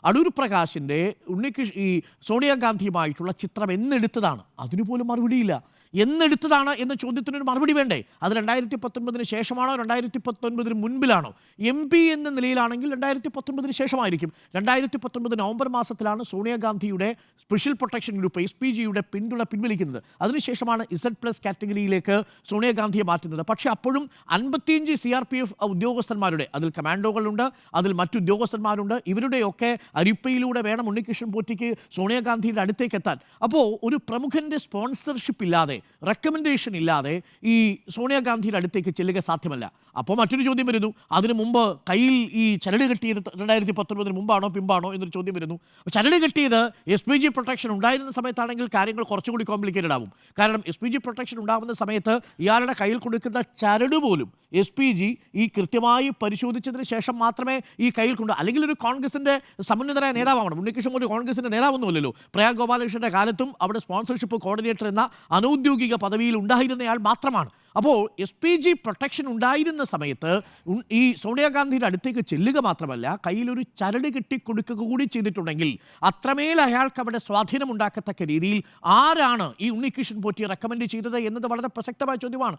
അടൂർ പ്രകാശിൻ്റെ ഈ സോണിയാഗാന്ധിയുമായിട്ടുള്ള ചിത്രം എന്നെടുത്തതാണ്? അതിനുപോലും മറുപടിയില്ല. എന്നെടുത്തതാണ് എന്ന ചോദ്യത്തിനൊരു മറുപടി വേണ്ടേ? അത് 2019 ശേഷമാണോ 2019 മുൻപിലാണോ? MP എന്ന നിലയിലാണെങ്കിൽ 2019 ശേഷമായിരിക്കും. 2019 നവംബർ മാസത്തിലാണ് സോണിയാഗാന്ധിയുടെ സ്പെഷ്യൽ പ്രൊട്ടക്ഷൻ ഗ്രൂപ്പ് SPGയുടെ പിന്തുണ പിൻവലിക്കുന്നത്. അതിനുശേഷമാണ് Z+ കാറ്റഗറിയിലേക്ക് സോണിയാഗാന്ധിയെ മാറ്റുന്നത്. പക്ഷേ അപ്പോഴും 55 CRPF ഉദ്യോഗസ്ഥന്മാരുടെ, അതിൽ കമാൻഡോകളുണ്ട്, അതിൽ മറ്റുദ്യോഗസ്ഥന്മാരുണ്ട്, ഇവരുടെയൊക്കെ അരിപ്പയിലൂടെ വേണം ഉണ്ണികൃഷ്ണൻ പോറ്റിക്ക് സോണിയാഗാന്ധിയുടെ അടുത്തേക്ക് എത്താൻ. അപ്പോൾ ഒരു പ്രമുഖൻ്റെ സ്പോൺസർഷിപ്പ് ഇല്ലാതെ, റെക്കമെൻഡേഷൻ ഇല്ലാതെ ഈ സോണിയാഗാന്ധിയുടെ അടുത്തേക്ക് ചെല്ലുക സാധ്യമല്ല. അപ്പോൾ മറ്റൊരു ചോദ്യം വരുന്നു, അതിനു മുമ്പ് കയ്യിൽ ഈ ചരട് കെട്ടിയത് 2019 മുമ്പാണോ പിമ്പാണോ എന്നൊരു ചോദ്യം വരുന്നു. ചരട് കെട്ടിയത് SPG പ്രൊട്ടക്ഷൻ ഉണ്ടായിരുന്ന സമയത്താണെങ്കിൽ കാര്യങ്ങൾ കുറച്ചുകൂടി കോംപ്ലിക്കേറ്റഡ് ആവും. കാരണം SPG പ്രൊട്ടക്ഷൻ ഉണ്ടാകുന്ന സമയത്ത് ഇയാളുടെ കയ്യിൽ കൊടുക്കുന്ന ചരട് പോലും SPG ഈ കൃത്യമായി പരിശോധിച്ചതിന് ശേഷം മാത്രമേ ഈ കയ്യിൽ കൊണ്ട്, അല്ലെങ്കിൽ ഒരു കോൺഗ്രസിൻ്റെ സമന്വിതരായ നേതാവാണ്. ഉണ്ണികൃഷ്ണൻ ഒരു കോൺഗ്രസിൻ്റെ നേതാവൊന്നുമല്ലല്ലോ. പ്രയാഗ് ഗോപാലകൃഷ്ണൻ്റെ കാലത്തും അവിടെ സ്പോൺസർഷിപ്പ് കോർഡിനേറ്റർ എന്ന ഔദ്യോഗിക പദവിയിൽ ഉണ്ടായിരുന്നയാൾ മാത്രമാണ്. അപ്പോൾ SPG പ്രൊട്ടക്ഷൻ ഉണ്ടായിരുന്ന സമയത്ത് ഈ സോണിയാഗാന്ധിയുടെ അടുത്തേക്ക് ചെല്ലുക മാത്രമല്ല, കയ്യിലൊരു ചരട് കെട്ടിക്കൊടുക്കുക കൂടി ചെയ്തിട്ടുണ്ടെങ്കിൽ അത്രമേൽ അയാൾക്ക് അവിടെ സ്വാധീനം ഉണ്ടാക്കത്തക്ക രീതിയിൽ ആരാണ് ഈ ഉണ്ണികൃഷ്ണൻ പോറ്റിയെ റെക്കമെൻഡ് ചെയ്തത് എന്നത് വളരെ പ്രസക്തമായ ചോദ്യമാണ്.